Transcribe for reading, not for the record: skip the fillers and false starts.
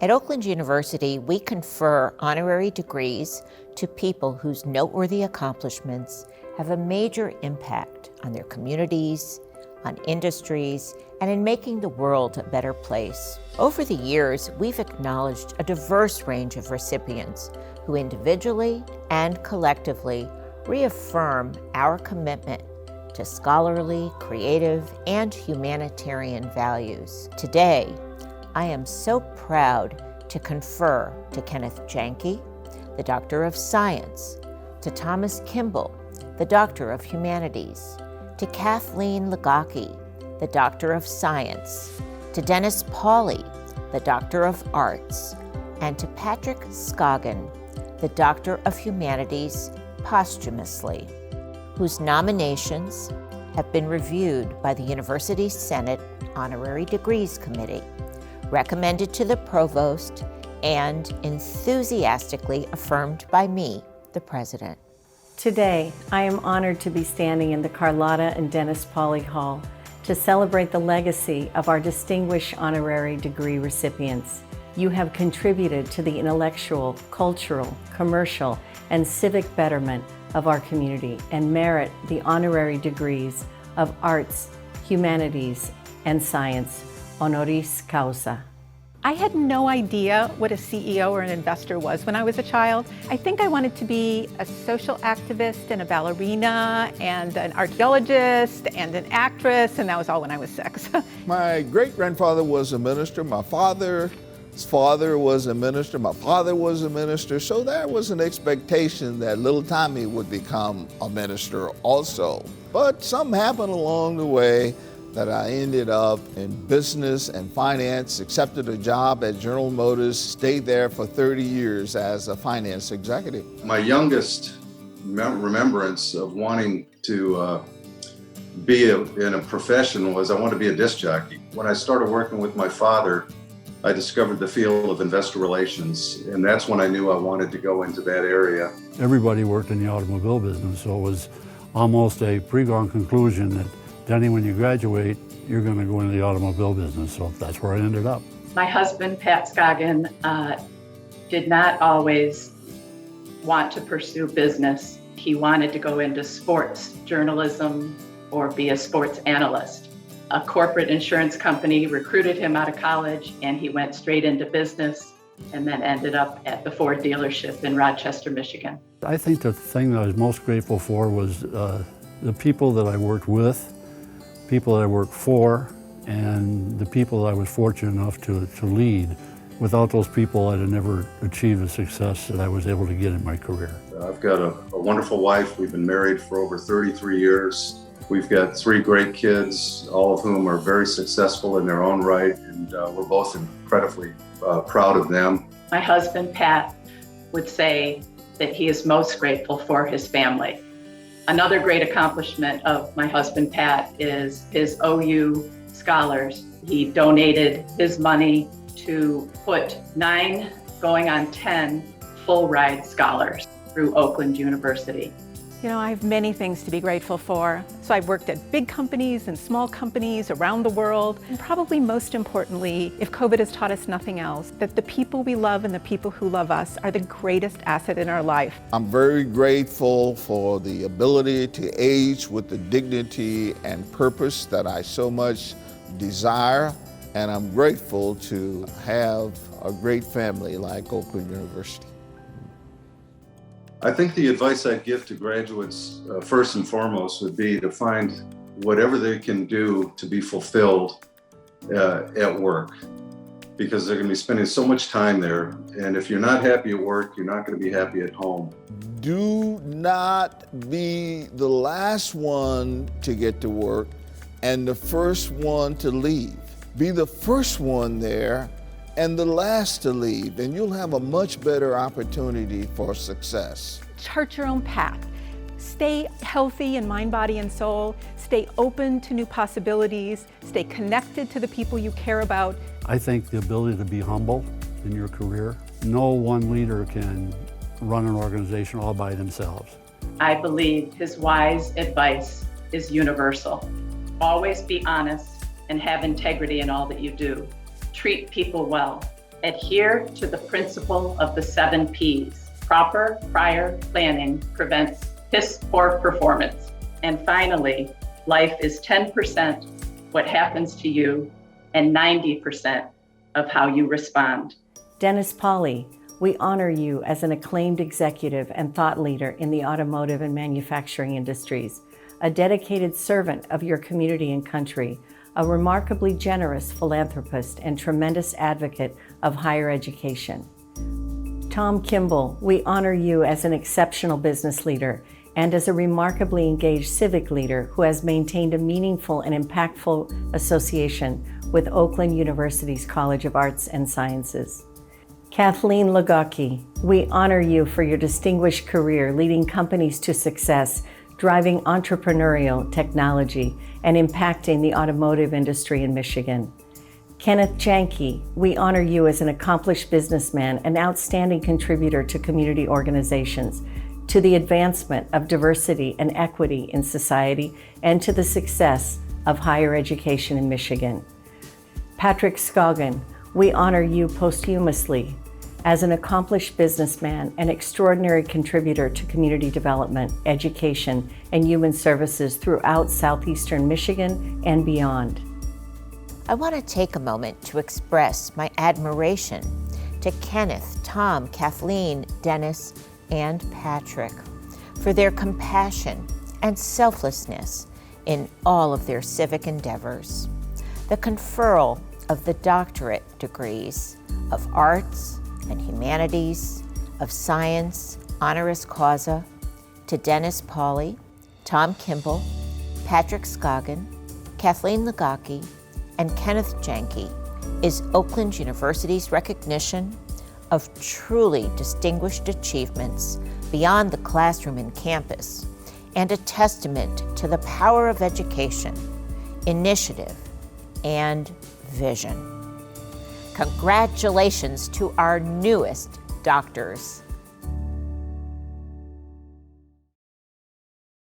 At Oakland University, we confer honorary degrees to people whose noteworthy accomplishments have a major impact on their communities, on industries, and in making the world a better place. Over the years, we've acknowledged a diverse range of recipients who individually and collectively reaffirm our commitment to scholarly, creative, and humanitarian values. Today, I am so proud to confer to Kenneth Janke, the Doctor of Science, to Thomas Kimball, the Doctor of Humanities, to Kathleen Ligocki, the Doctor of Science, to Dennis Pauly, the Doctor of Arts, and to Patrick Scoggin, the Doctor of Humanities, posthumously, whose nominations have been reviewed by the University Senate Honorary Degrees Committee, recommended to the Provost, and enthusiastically affirmed by me, the President. Today, I am honored to be standing in the Carlotta and Dennis Pauly Hall to celebrate the legacy of our distinguished honorary degree recipients. You have contributed to the intellectual, cultural, commercial, and civic betterment of our community and merit the honorary degrees of Arts, Humanities, and Science, honoris causa. I had no idea what a CEO or an investor was when I was a child. I think I wanted to be a social activist and a ballerina and an archaeologist and an actress, and that was all when I was 6. My great-grandfather was a minister. My father's father was a minister. My father was a minister. So there was an expectation that little Tommy would become a minister also. But something happened along the way that I ended up in business and finance, accepted a job at General Motors, stayed there for 30 years as a finance executive. My youngest remembrance of wanting to be in a profession was I wanted to be a disc jockey. When I started working with my father, I discovered the field of investor relations, and that's when I knew I wanted to go into that area. Everybody worked in the automobile business, so it was almost a foregone conclusion that Denny, when you graduate, you're going to go into the automobile business, so that's where I ended up. My husband, Pat Scoggin, did not always want to pursue business. He wanted to go into sports journalism or be a sports analyst. A corporate insurance company recruited him out of college, and he went straight into business and then ended up at the Ford dealership in Rochester, Michigan. I think the thing that I was most grateful for was the people that I worked with, people that I worked for, and the people that I was fortunate enough to lead. Without those people, I'd have never achieved the success that I was able to get in my career. I've got a wonderful wife. We've been married for over 33 years. We've got 3 great kids, all of whom are very successful in their own right, and we're both incredibly proud of them. My husband, Pat, would say that he is most grateful for his family. Another great accomplishment of my husband, Pat, is his OU scholars. He donated his money to put 9, going on 10, full ride scholars through Oakland University. You know, I have many things to be grateful for. So I've worked at big companies and small companies around the world. And probably most importantly, if COVID has taught us nothing else, that the people we love and the people who love us are the greatest asset in our life. I'm very grateful for the ability to age with the dignity and purpose that I so much desire. And I'm grateful to have a great family like Oakland University. I think the advice I'd give to graduates, first and foremost, would be to find whatever they can do to be fulfilled at work, because they're going to be spending so much time there. And if you're not happy at work, you're not going to be happy at home. Do not be the last one to get to work and the first one to leave. Be the first one there and the last to leave, and you'll have a much better opportunity for success. Chart your own path. Stay healthy in mind, body, and soul. Stay open to new possibilities. Stay connected to the people you care about. I think the ability to be humble in your career. No one leader can run an organization all by themselves. I believe his wise advice is universal. Always be honest and have integrity in all that you do. Treat people well. Adhere to the principle of the 7 Ps. Proper prior planning prevents piss-poor performance. And finally, life is 10% what happens to you and 90% of how you respond. Dennis Pauly, we honor you as an acclaimed executive and thought leader in the automotive and manufacturing industries, a dedicated servant of your community and country, a remarkably generous philanthropist and tremendous advocate of higher education. Tom Kimball, we honor you as an exceptional business leader and as a remarkably engaged civic leader who has maintained a meaningful and impactful association with Oakland University's College of Arts and Sciences. Kathleen Lagocki, we honor you for your distinguished career leading companies to success, driving entrepreneurial technology, and impacting the automotive industry in Michigan. Kenneth Janke, we honor you as an accomplished businessman, an outstanding contributor to community organizations, to the advancement of diversity and equity in society, and to the success of higher education in Michigan. Patrick Scoggin, we honor you posthumously as an accomplished businessman, an extraordinary contributor to community development, education, and human services throughout southeastern Michigan and beyond. I want to take a moment to express my admiration to Kenneth, Tom, Kathleen, Dennis, and Patrick for their compassion and selflessness in all of their civic endeavors. The conferral of the doctorate degrees of arts and humanities, of science, honoris causa, to Dennis Pauly, Tom Kimball, Patrick Scoggin, Kathleen Lagocki, and Kenneth Janke is Oakland University's recognition of truly distinguished achievements beyond the classroom and campus, and a testament to the power of education, initiative, and vision. Congratulations to our newest doctors.